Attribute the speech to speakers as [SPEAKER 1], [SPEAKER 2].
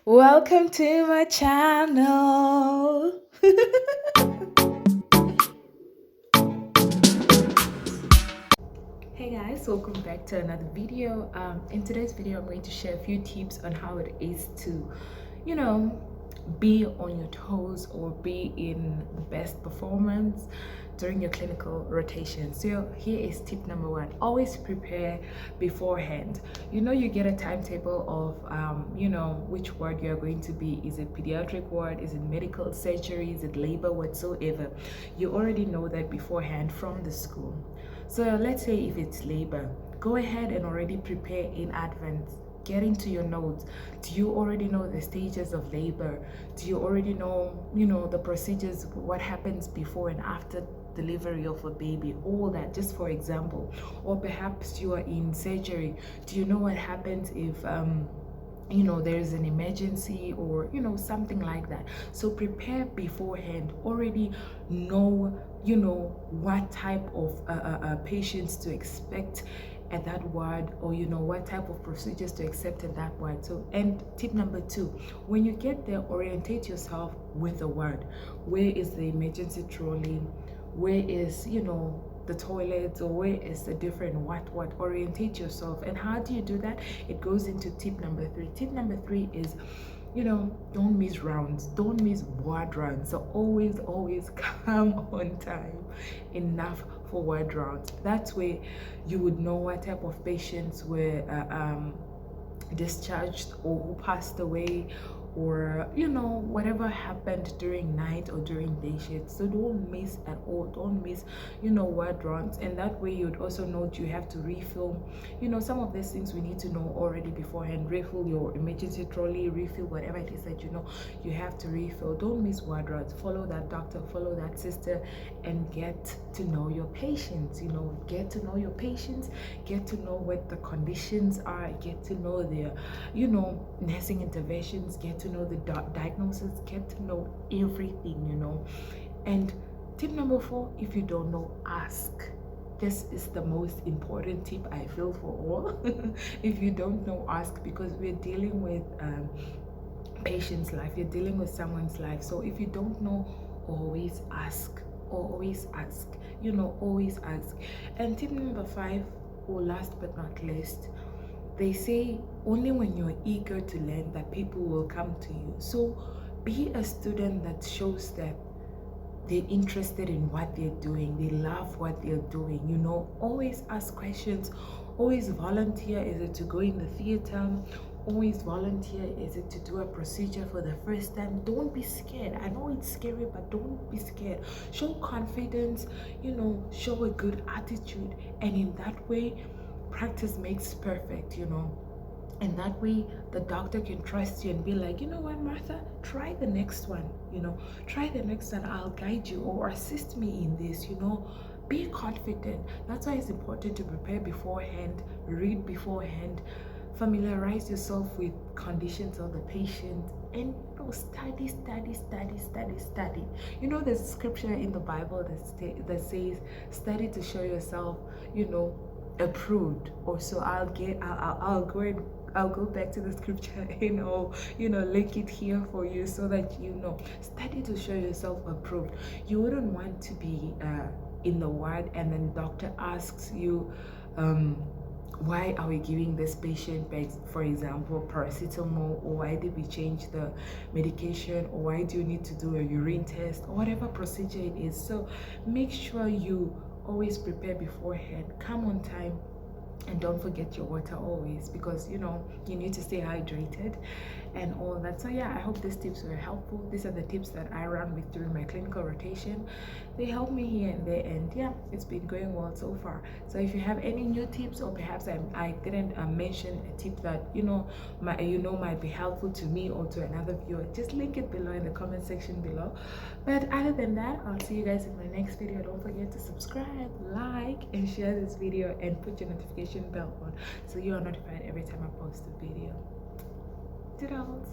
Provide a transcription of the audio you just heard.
[SPEAKER 1] Welcome to my channel. Hey guys, welcome back to another video. In today's video, I'm going to share a few tips on how it is to, be on your toes or be in the best performance during your clinical rotation. So here is tip number one: always prepare beforehand. You get a timetable of which ward you're going to be. Is it pediatric ward? Is it medical surgery? Is it labor? Whatsoever, you already know that beforehand from the school. So let's say if it's labor, go ahead and already prepare in advance. Get into your notes. Do you already know the stages of labor? Do you already know, the procedures, what happens before and after delivery of a baby? All that, just for example. Or perhaps you are in surgery. Do you know what happens if there's an emergency or something like that? So prepare beforehand. Already know what type of patients to expect at that ward, or what type of procedures to accept at that ward. So, and tip number two: when you get there, orientate yourself with the ward. Where is the emergency trolley? Where is the toilets, or where is the different what? Orientate yourself. And how do you do that? It goes into tip number three. Tip number three is don't miss rounds, don't miss ward runs. So always come on time enough for ward rounds. That's where you would know what type of patients were discharged or who passed away, or whatever happened during night or during day shift. So don't miss at all, don't miss word runs. And that way you'd also know you have to refill some of these things we need to know already beforehand. Refill your emergency trolley, refill whatever it is that you have to refill. Don't miss word runs. Follow that doctor, follow that sister, and get to know your patients. Get to know your patients, get to know what the conditions are, get to know their nursing interventions, get to know the diagnosis, get to know everything. And tip number four: if you don't know, ask. This is the most important tip, I feel, for all. If you don't know, ask, because we're dealing with patient's life, you're dealing with someone's life. So if you don't know, always ask. Always ask. Always ask. And tip number five, or last but not least, they say only when you're eager to learn that people will come to you. So be a student that shows that they're interested in what they're doing, they love what they're doing. Always ask questions, always volunteer. Is it to go in the theater? Always volunteer. Is it to do a procedure for the first time? Don't be scared. I know it's scary, but don't be scared. Show confidence, show a good attitude, and in that way practice makes perfect. And that way the doctor can trust you and be like, what, Martha, try the next one. Try the next one, I'll guide you, or assist me in this. Be confident. That's why it's important to prepare beforehand, read beforehand, familiarize yourself with conditions of the patient, and study. There's a scripture in the Bible that says, study to show yourself approved. Or so I'll go back to the scripture and link it here for you, so that study to show yourself approved. You wouldn't want to be in the ward and then the doctor asks you, why are we giving this patient, for example, paracetamol, or why did we change the medication, or why do you need to do a urine test, or whatever procedure it is. So make sure you always prepare beforehand, come on time, and don't forget your water always, because you need to stay hydrated and all that. So yeah, I hope these tips were helpful. These are the tips that I ran with during my clinical rotation. They help me here and there, and yeah, it's been going well so far. So if you have any new tips, or perhaps I didn't mention a tip that might be helpful to me or to another viewer, just link it below in the comment section below. But other than that, I'll see you guys in my next video. Don't forget to subscribe, like, and share this video, and put your notification bell on so you are notified every time I post a video. Toodles!